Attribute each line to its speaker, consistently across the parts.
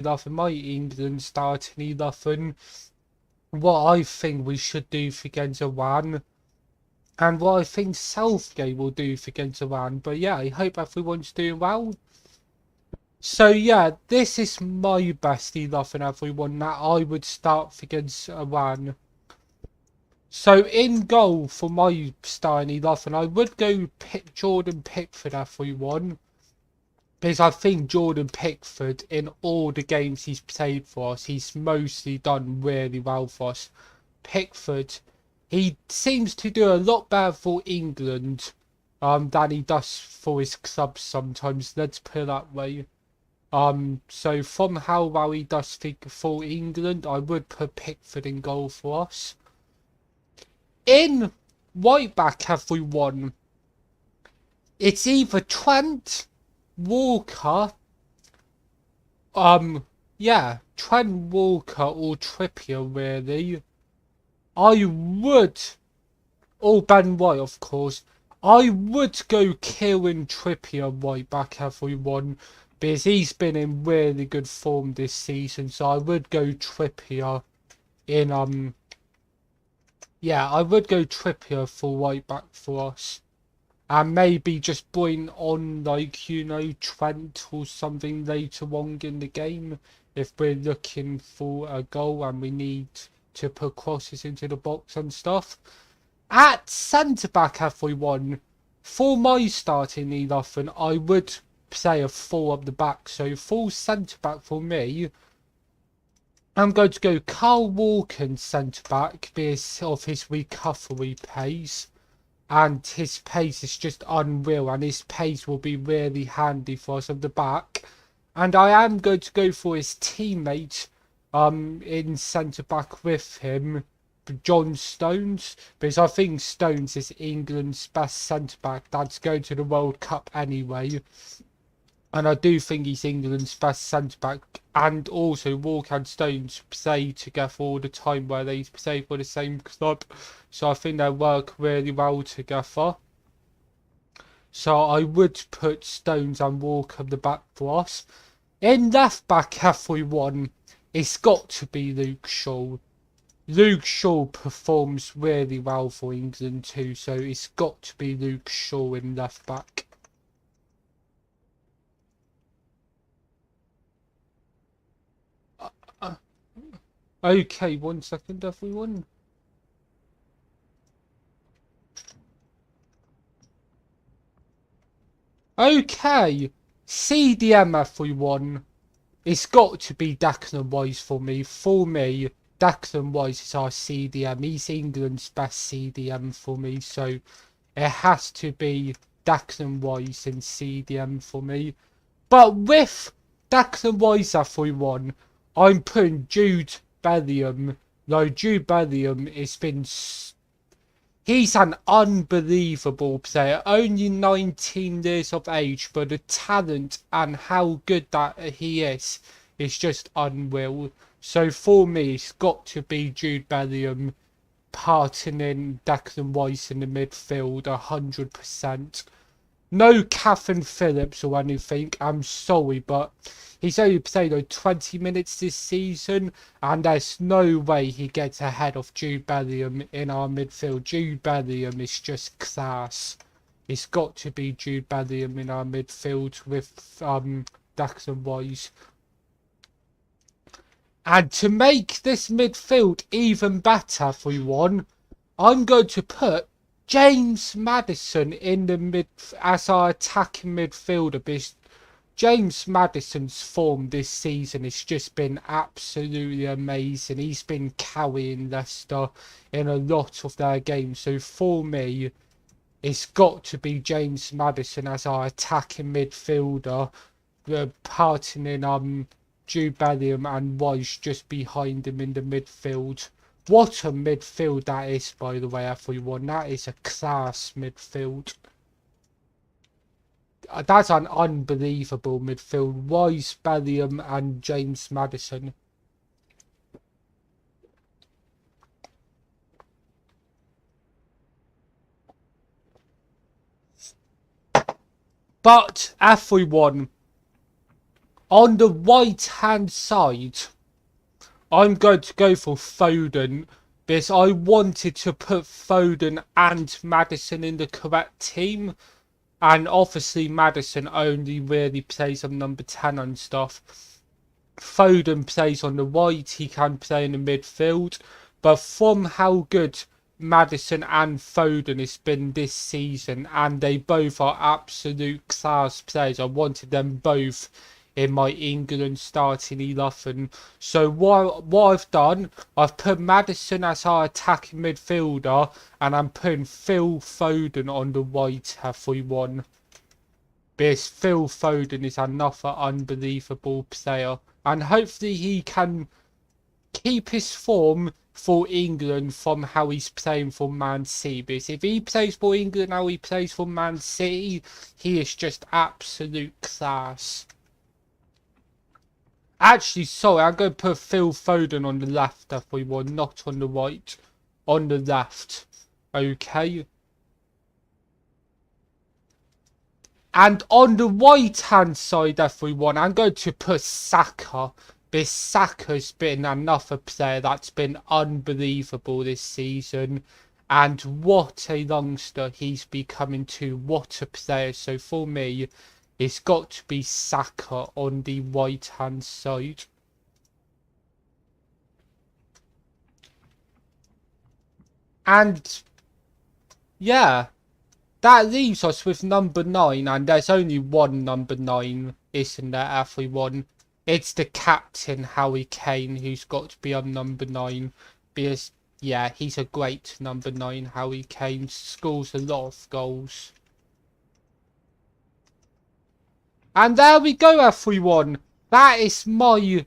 Speaker 1: nothing. My England starting nothing. What I think we should do for against Iran. And what I think Southgate will do for against Iran. But yeah, I hope everyone's doing well. So yeah, this is my best 11 everyone that I would start against Iran. So in goal for my starting 11, I would go pick Jordan Pickford everyone. Because I think Jordan Pickford, in all the games he's played for us, he's mostly done really well for us. Pickford, he seems to do a lot better for England than he does for his club sometimes, let's put it that way. So from how well he does for England, I would put Pickford in goal for us. In right back everyone, it's either Trent, Walker, yeah, Trent Walker or Trippier really. I would, or Ben White of course, I would go Kieran Trippier right back everyone, because he's been in really good form this season, so I would go Trippier in, yeah, I would go Trippier for right back for us. And maybe just bring on, like, you know, Trent or something later on in the game if we're looking for a goal and we need to put crosses into the box and stuff. At centre-back, everyone, for my starting 11, I would say a 4 up the back. So full centre-back for me, I'm going to go Carl Walker centre-back because of his recovery pace. And his pace is just unreal, and his pace will be really handy for us at the back. And I am going to go for his teammate in centre back with him, John Stones, because I think Stones is England's best centre back that's going to the World Cup anyway. And I do think he's England's best centre-back. And also, Walker and Stones play together all the time where they play for the same club. So I think they work really well together. So I would put Stones and Walker at the back for us. In left-back, everyone, it's got to be Luke Shaw. Luke Shaw performs really well for England too. So it's got to be Luke Shaw in left-back. Okay, 1 second, everyone. Okay, CDM, everyone. It's got to be Declan Rice for me. For me, Declan Rice is our CDM. He's England's best CDM for me, so it has to be Declan Rice in CDM for me. But with Declan Rice, everyone, I'm putting Jude Bellingham. No, Jude Bellingham has been... He's an unbelievable player. Only 19 years of age, but the talent and how good that he is just unreal. So for me, it's got to be Jude Bellingham partnering Declan Rice in the midfield 100%. No Catherine Phillips or anything, I'm sorry, but he's only played like 20 minutes this season, and there's no way he gets ahead of Jude Bellingham in our midfield. Jude Bellingham is just class. It's got to be Jude Bellingham in our midfield with Declan Rice. And to make this midfield even better, everyone, I'm going to put James Maddison in the mid as our attacking midfielder, because James Maddison's form this season has just been absolutely amazing. He's been carrying Leicester in a lot of their games. So for me, it's got to be James Maddison as our attacking midfielder, partnering Jude Bellingham and Rice just behind him in the midfield. What a midfield that is, by the way, everyone. That is a class midfield. That's an unbelievable midfield. Rice, Bellingham and James Maddison. But, everyone, On the right hand side, I'm going to go for Foden because I wanted to put Foden and Maddison in the correct team. And obviously Maddison only really plays on number 10 and stuff. Foden plays on the right, he can play in the midfield. But from how good Maddison and Foden has been this season, and they both are absolute class players, I wanted them both in my England starting 11. So what I've done, I've put Maddison as our attacking midfielder, and I'm putting Phil Foden on the right everyone. Because Phil Foden is another unbelievable player, and hopefully he can keep his form for England from how he's playing for Man City. Because if he plays for England how he plays for Man City, he is just absolute class. Actually, sorry, I'm going to put Phil Foden on the left, everyone, not on the right. On the left. Okay. And on the right-hand side, everyone, I'm going to put Saka. Because Saka's been another player that's been unbelievable this season. And what a youngster he's becoming to. What a player. So for me, it's got to be Saka on the right-hand side. And, yeah. That leaves us with number 9, and there's only one number 9, isn't there, everyone? It's the captain, Harry Kane, who's got to be on number 9. Because, yeah, he's a great number 9, Harry Kane. Scores a lot of goals. And there we go, everyone. That is my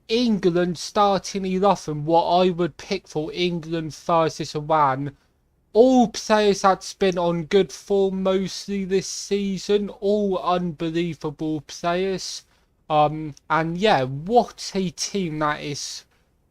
Speaker 1: England starting 11, what I would pick for England versus Iran. All players that's been on good form mostly this season. All unbelievable players. And yeah, what a team that is,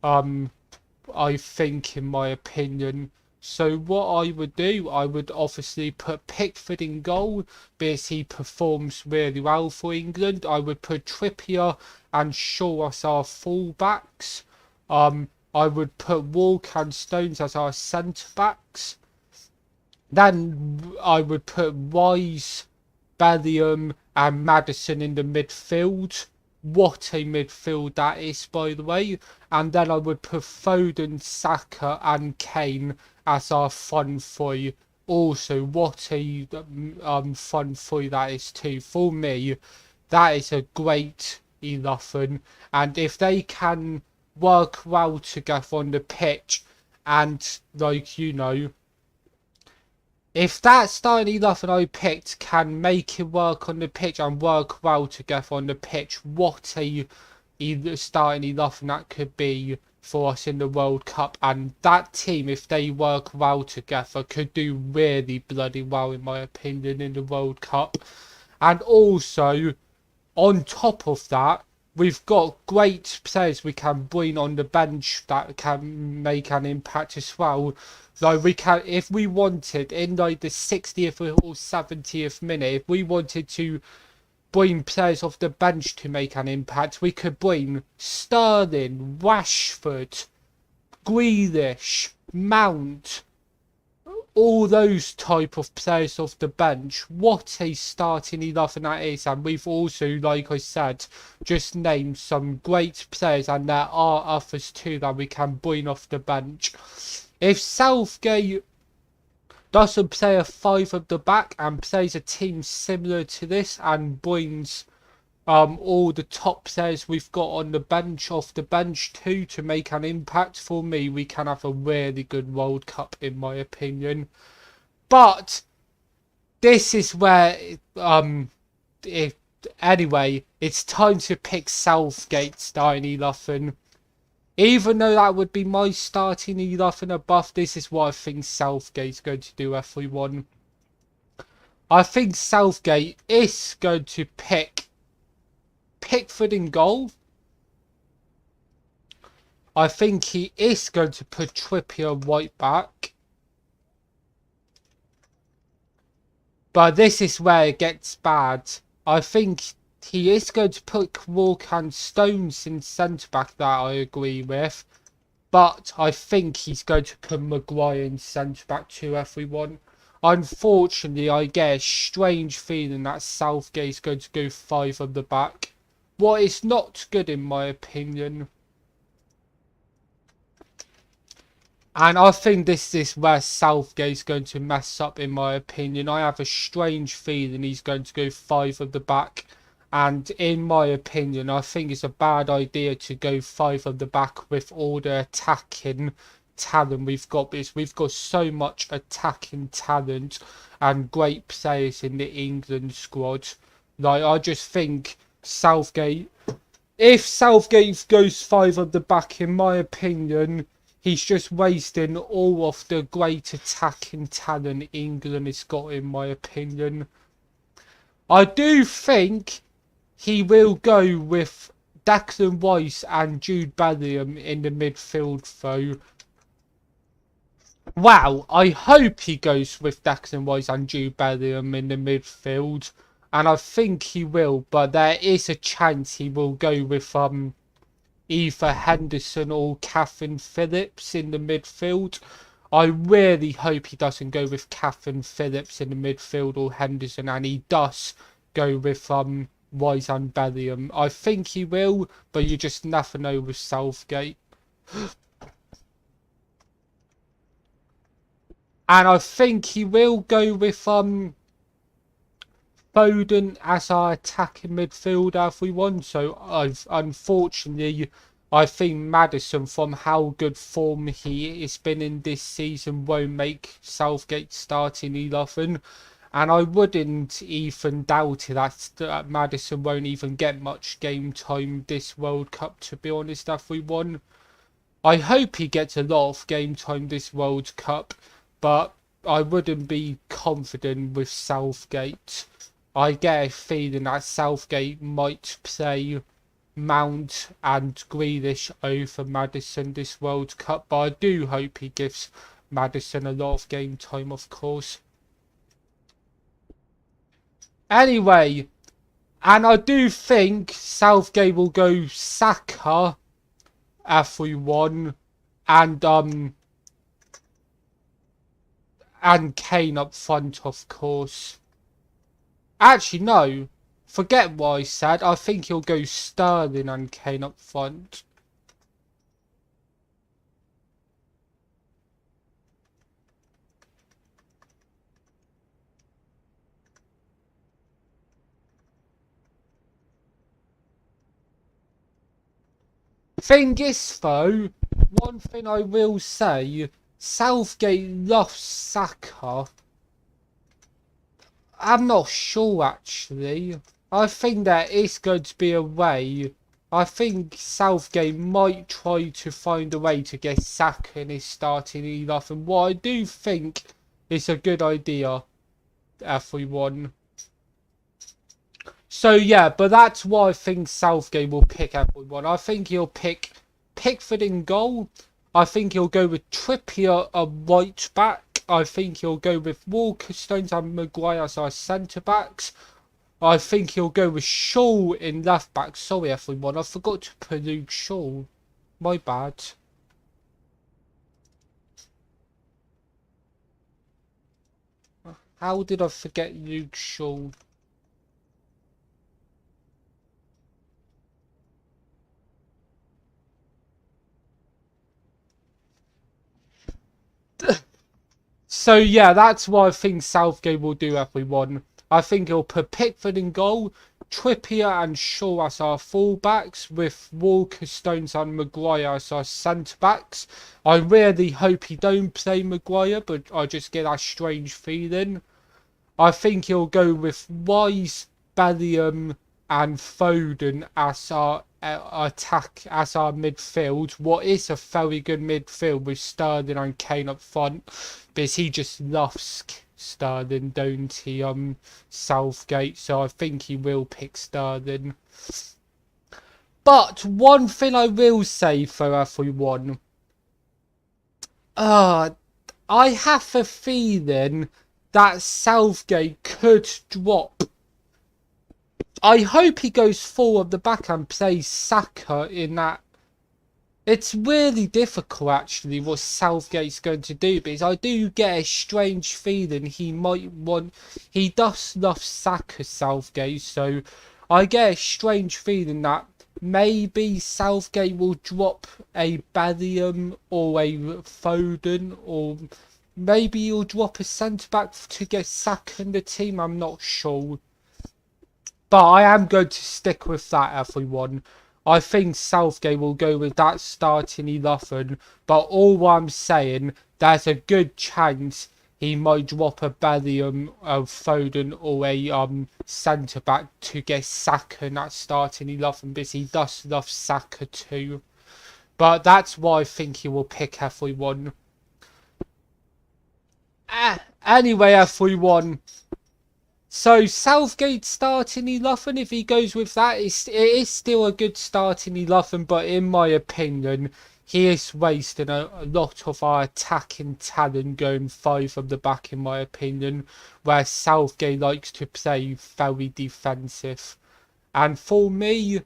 Speaker 1: I think, in my opinion. So what I would do, I would obviously put Pickford in goal because he performs really well for England. I would put Trippier and Shaw as our fullbacks. I would put Walker and Stones as our centre-backs. Then I would put Wise, Bellingham and Maddison in the midfield. What a midfield that is, by the way. And then I would put Foden, Saka and Kane as our front three. Also, what a front three that is too. For me, that is a great 11. And if they can work well together on the pitch and, like, you know, if that starting 11 I picked can make it work on the pitch and work well together on the pitch, what a starting 11 that could be for us in the World Cup. And that team, if they work well together, could do really bloody well, in my opinion, in the World Cup. And also, on top of that, we've got great players we can bring on the bench that can make an impact as well. Like we can, if we wanted, in like the 60th or 70th minute, if we wanted to bring players off the bench to make an impact, we could bring Sterling, Rashford, Grealish, Mount, all those type of players off the bench. What a starting 11 that is. And we've also, like I said, just named some great players, and there are others too that we can bring off the bench. If Southgate doesn't play a 5 at the back and plays a team similar to this and brings all the top players we've got on the bench off the bench too to make an impact, for me, we can have a really good World Cup, in my opinion. But this is where, anyway, it's time to pick Southgate starting 11. Even though that would be my starting 11 above, this is what I think Southgate's going to do, everyone. I think Southgate is going to pick Pickford in goal. I think he is going to put Trippier right back. But this is where it gets bad. I think he is going to put Walker and Stones in centre-back, that I agree with. But I think he's going to put Maguire in centre-back too, everyone. Unfortunately, I get a strange feeling that Southgate's going to go 5 on the back. What is not good in my opinion. And I think this is where Southgate's going to mess up, in my opinion. I have a strange feeling he's going to go 5 at the back. And in my opinion, I think it's a bad idea to go 5 at the back with all the attacking talent we've got. Because we've got so much attacking talent and great players in the England squad. Like, I just think Southgate... If Southgate goes 5 at the back, in my opinion... He's just wasting all of the great attacking talent England has got, in my opinion. I do think he will go with Declan Rice and Jude Bellingham in the midfield, though. Wow, I hope he goes with Declan Rice and Jude Bellingham in the midfield. And I think he will, but there is a chance he will go with either Henderson or Catherine Phillips in the midfield. I really hope he doesn't go with Catherine Phillips in the midfield or Henderson, and he does go with Rice and Bellingham. I think he will, but you just never know with Southgate. And I think he will go with Foden as our attacking midfield, everyone. So unfortunately, I think Maddison, from how good form he has been in this season, won't make Southgate starting 11. And I wouldn't even doubt it that Maddison won't even get much game time this World Cup, to be honest, everyone. I hope he gets a lot of game time this World Cup, but I wouldn't be confident with Southgate. I get a feeling that Southgate might play Mount and Grealish over Maddison this World Cup, but I do hope he gives Maddison a lot of game time, of course. Anyway, and I do think Southgate will go Saka, everyone, and Kane up front, of course. Actually, no. Forget what I said. I think he'll go Sterling and Kane up front. Thing is, though, one thing I will say, Southgate loves Saka. I'm not sure, actually. I think there is going to be a way. I think Southgate might try to find a way to get Saka in his starting 11. What I do think is a good idea, everyone. So yeah, but that's why I think Southgate will pick, everyone. I think he'll pick Pickford in goal. I think he'll go with Trippier a right back. I think he'll go with Walker, Stones and Maguire as our centre-backs. I think he'll go with Shaw in left-back. Sorry, everyone. I forgot to put Luke Shaw. My bad. How did I forget Luke Shaw? So yeah, that's what I think Southgate will do, everyone. I think he'll put Pickford in goal, Trippier and Shaw as our full-backs, with Walker, Stones and Maguire as our centre-backs. I really hope he don't play Maguire, but I just get that strange feeling. I think he'll go with Wise, Bellingham and Foden as our as our midfield. What is a very good midfield with Sterling and Kane up front, because he just loves Sterling, don't he, Southgate? So I think he will pick Sterling. But one thing I will say for everyone, I have a feeling that Southgate could drop I hope he goes full of the back and plays Saka in that. It's really difficult actually what Southgate's going to do, because I do get a strange feeling he might want. He does love Saka, Southgate, so I get a strange feeling that maybe Southgate will drop a Bellingham or a Foden, or maybe he'll drop a centre back to get Saka in the team. I'm not sure. But I am going to stick with that, everyone. I think Southgate will go with that starting 11. But all I'm saying, there's a good chance he might drop a Bellingham, a Foden, or a centre back to get Saka in that starting 11, because he does love Saka too. But that's why I think he will pick everyone. Anyway, everyone. So Southgate starting 11, if he goes with that, it is still a good starting 11, but in my opinion, he is wasting a lot of our attacking talent going 5 from the back, in my opinion, where Southgate likes to play very defensive. And for me,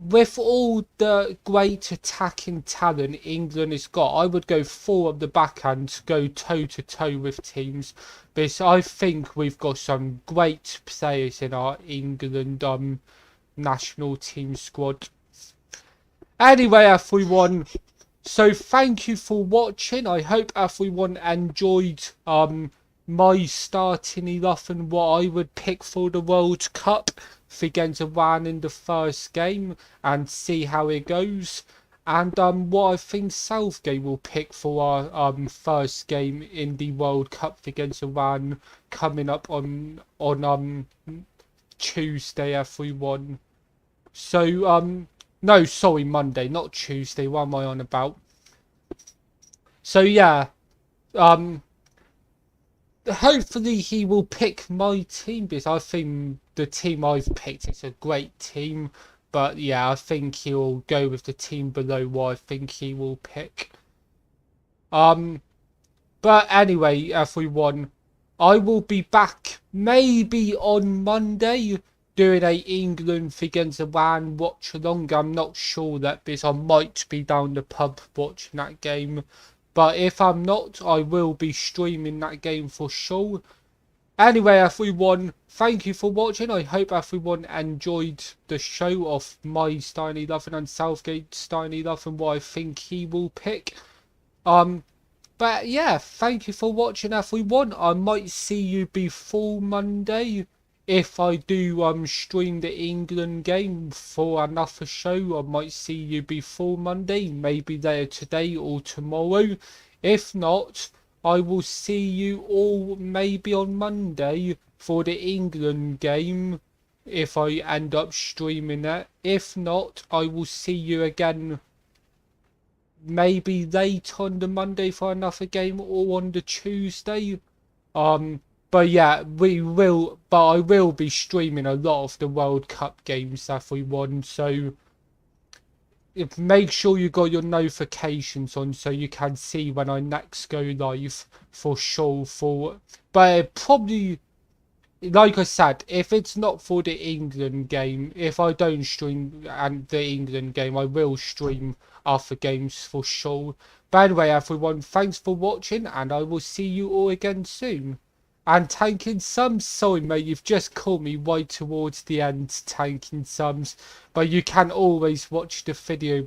Speaker 1: with all the great attacking talent England has got, I would go 4 of the backhand, go toe to toe with teams, because I think we've got some great players in our England national team squad. Anyway, everyone, so thank you for watching. I hope everyone enjoyed my starting 11, what I would pick for the World Cup against Iran in the first game, and see how it goes. And what I think Southgate will pick for our first game in the World Cup against Iran coming up on Tuesday, everyone. So no, sorry, Monday, not Tuesday. What am I on about? So yeah, hopefully he will pick my team, because I think the team I've picked is a great team. But yeah, I think he'll go with the team below what I think he will pick. But anyway, everyone, I will be back maybe on Monday doing a England against Iran watch along. I'm not sure that, because I might be down the pub watching that game. But if I'm not, I will be streaming that game for sure. Anyway, everyone, thank you for watching. I hope everyone enjoyed the show of my starting 11 and Southgate's starting 11, what I think he will pick. But yeah, thank you for watching, everyone. I might see you before Monday. If I do stream the England game for another show, I might see you before Monday, maybe later today or tomorrow. If not, I will see you all maybe on Monday for the England game, if I end up streaming it. If not, I will see you again maybe late on the Monday for another game, or on the Tuesday. But yeah, I will be streaming a lot of the World Cup games, everyone. So make sure you got your notifications on so you can see when I next go live for sure. But it probably, like I said, if it's not for the England game, if I don't stream and the England game, I will stream other games for sure. But anyway, everyone, thanks for watching, and I will see you all again soon. And Tanking Sums, sorry mate, you've just caught me right towards the end, Tanking Sums, but you can always watch the video